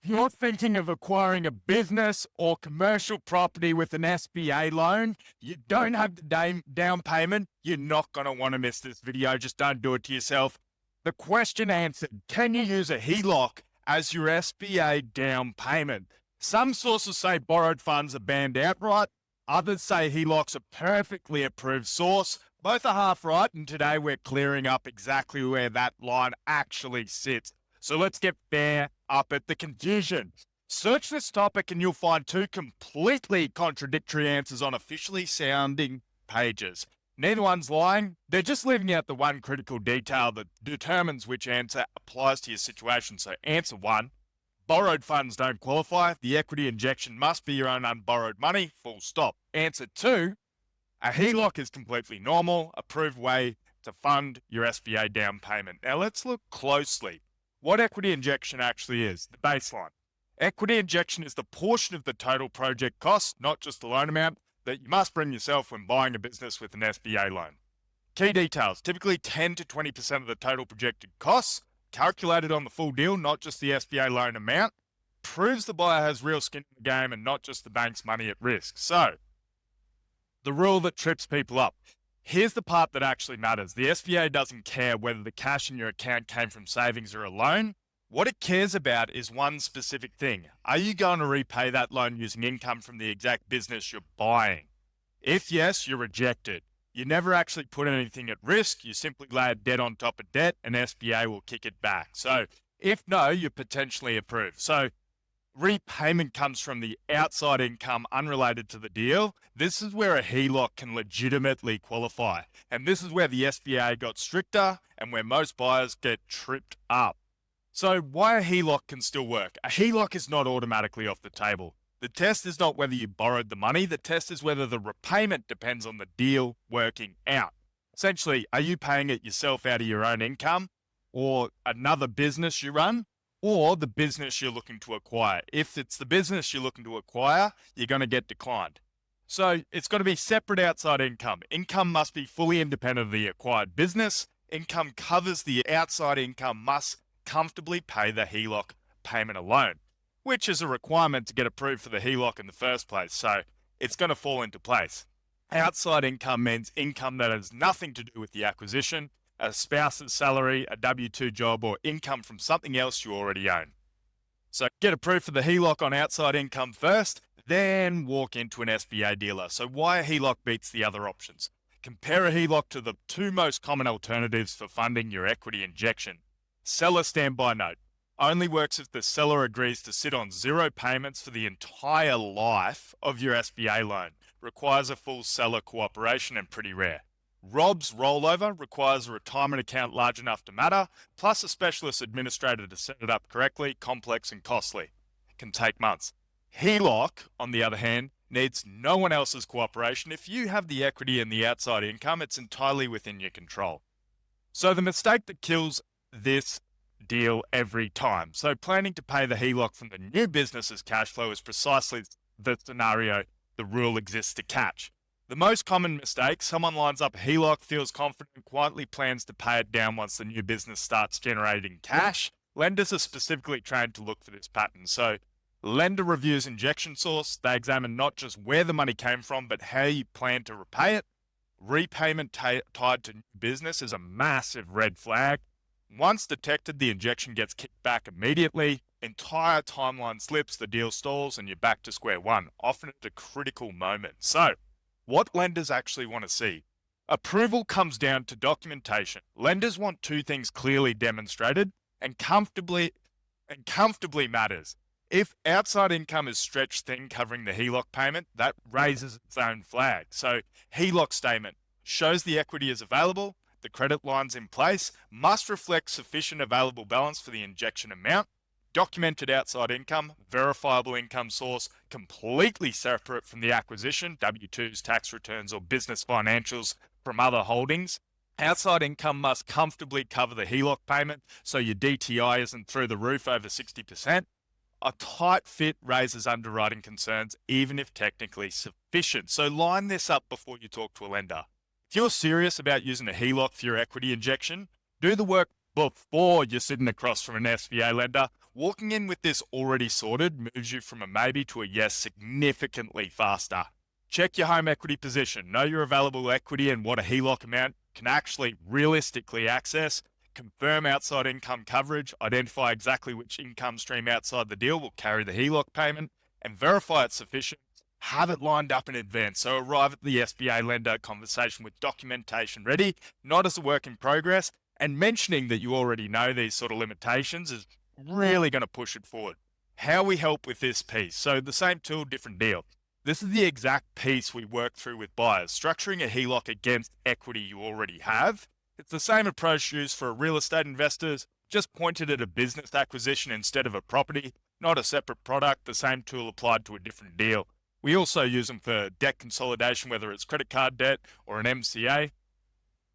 you're thinking of acquiring a business or commercial property with an SBA loan, you don't have the down payment, you're not going to want to miss this video. Just don't do it to yourself. The question answered, can you use a HELOC as your SBA down payment? Some sources say borrowed funds are banned outright. Others say HELOC's a perfectly approved source. Both are half right, and today we're clearing up exactly where that line actually sits. So let's get fair up at the confusion. Search this topic and you'll find two completely contradictory answers on officially sounding pages. Neither one's lying. They're just leaving out the one critical detail that determines which answer applies to your situation. So answer one, borrowed funds don't qualify. The equity injection must be your own unborrowed money, full stop. Answer two, a HELOC is completely normal, approved way to fund your SBA down payment. Now let's look closely. What equity injection actually is, the baseline. Equity injection is the portion of the total project cost, not just the loan amount, that you must bring yourself when buying a business with an SBA loan. Key details, typically 10 to 20% of the total projected costs, calculated on the full deal, not just the SBA loan amount, proves the buyer has real skin in the game and not just the bank's money at risk. So, the rule that trips people up. Here's the part that actually matters. The SBA doesn't care whether the cash in your account came from savings or a loan. What it cares about is one specific thing. Are you going to repay that loan using income from the exact business you're buying? If yes, you're rejected. You never actually put anything at risk. You simply lay a debt on top of debt and SBA will kick it back. So if no, you're potentially approved. So repayment comes from the outside income unrelated to the deal. This is where a HELOC can legitimately qualify. And this is where the SBA got stricter and where most buyers get tripped up. So why a HELOC can still work? A HELOC is not automatically off the table. The test is not whether you borrowed the money. The test is whether the repayment depends on the deal working out. Essentially, are you paying it yourself out of your own income or another business you run? Or the business you're looking to acquire. If it's the business you're looking to acquire, you're going to get declined. So it's got to be separate outside income. Income must be fully independent of the acquired business. Income covers the outside income must comfortably pay the HELOC payment alone, which is a requirement to get approved for the HELOC in the first place. So it's going to fall into place. Outside income means income that has nothing to do with the acquisition, a spouse's salary, a W-2 job, or income from something else you already own. So get approved for the HELOC on outside income first, then walk into an SBA dealer. So why a HELOC beats the other options? Compare a HELOC to the two most common alternatives for funding your equity injection. Seller standby note. Only works if the seller agrees to sit on zero payments for the entire life of your SBA loan. Requires a full seller cooperation and pretty rare. Rob's rollover requires a retirement account large enough to matter, plus a specialist administrator to set it up correctly, complex and costly. Can take months. HELOC, on the other hand, needs no one else's cooperation. If you have the equity and the outside income, it's entirely within your control. So the mistake that kills this deal every time. So planning to pay the HELOC from the new business's cash flow is precisely the scenario the rule exists to catch. The most common mistake, someone lines up a HELOC, feels confident, quietly plans to pay it down once the new business starts generating cash. Lenders are specifically trained to look for this pattern. So lender reviews injection source. They examine not just where the money came from, but how you plan to repay it. Repayment tied to new business is a massive red flag. Once detected, the injection gets kicked back immediately. Entire timeline slips, the deal stalls, and you're back to square one, often at a critical moment. So what lenders actually want to see? Approval comes down to documentation. Lenders want two things clearly demonstrated and comfortably matters. If outside income is stretched thin covering the HELOC payment, that raises its own flag. So HELOC statement shows the equity is available, the credit line's in place, must reflect sufficient available balance for the injection amount, documented outside income, verifiable income source, completely separate from the acquisition, W-2s, tax returns, or business financials from other holdings. Outside income must comfortably cover the HELOC payment, so your DTI isn't through the roof over 60%. A tight fit raises underwriting concerns, even if technically sufficient. So line this up before you talk to a lender. If you're serious about using a HELOC for your equity injection, do the work before you're sitting across from an SBA lender. Walking in with this already sorted moves you from a maybe to a yes significantly faster. Check your home equity position, know your available equity and what a HELOC amount can actually realistically access, confirm outside income coverage, identify exactly which income stream outside the deal will carry the HELOC payment, and verify it's sufficient. Have it lined up in advance, so arrive at the SBA lender conversation with documentation ready, not as a work in progress, and mentioning that you already know these sort of limitations is really going to push it forward. How we help with this piece. So the same tool, different deal. This is the exact piece we work through with buyers, structuring a HELOC against equity you already have. It's the same approach used for real estate investors, just pointed at a business acquisition instead of a property, not a separate product, the same tool applied to a different deal. We also use them for debt consolidation, whether it's credit card debt or an MCA.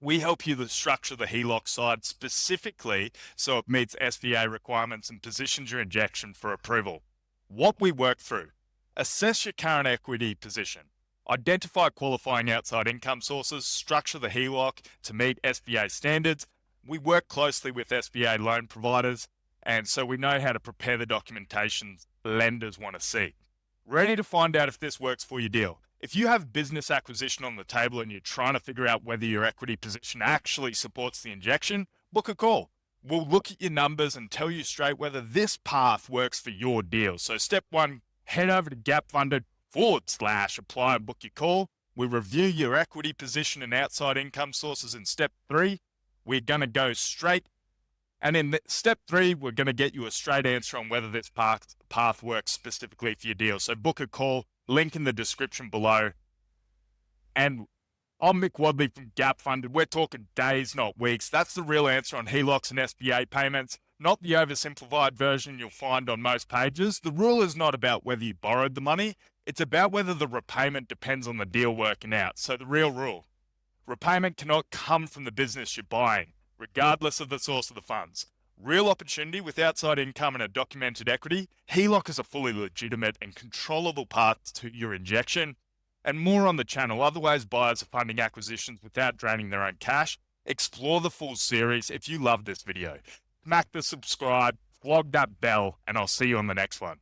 We help you to structure the HELOC side specifically so it meets SBA requirements and positions your injection for approval. What we work through: assess your current equity position, identify qualifying outside income sources, structure the HELOC to meet SBA standards. We work closely with SBA loan providers, and so we know how to prepare the documentation lenders want to see. Ready to find out if this works for your deal. If you have business acquisition on the table and you're trying to figure out whether your equity position actually supports the injection, book a call. We'll look at your numbers and tell you straight whether this path works for your deal. So step one, head over to gapfunded/apply and book your call. We review your equity position and outside income sources in step 3. We're going to go straight. And in step 3, we're going to get you a straight answer on whether this path works specifically for your deal. So book a call, link in the description below. And I'm Mick Wadley from Gap Funded. We're talking days, not weeks. That's the real answer on HELOCs and SBA payments, not the oversimplified version you'll find on most pages. The rule is not about whether you borrowed the money. It's about whether the repayment depends on the deal working out. So the real rule: repayment cannot come from the business you're buying, regardless of the source of the funds. Real opportunity with outside income and a documented equity. HELOC is a fully legitimate and controllable path to your injection. And more on the channel. Other ways buyers are funding acquisitions without draining their own cash. Explore the full series. If you love this video, smack the subscribe, flog that bell, and I'll see you on the next one.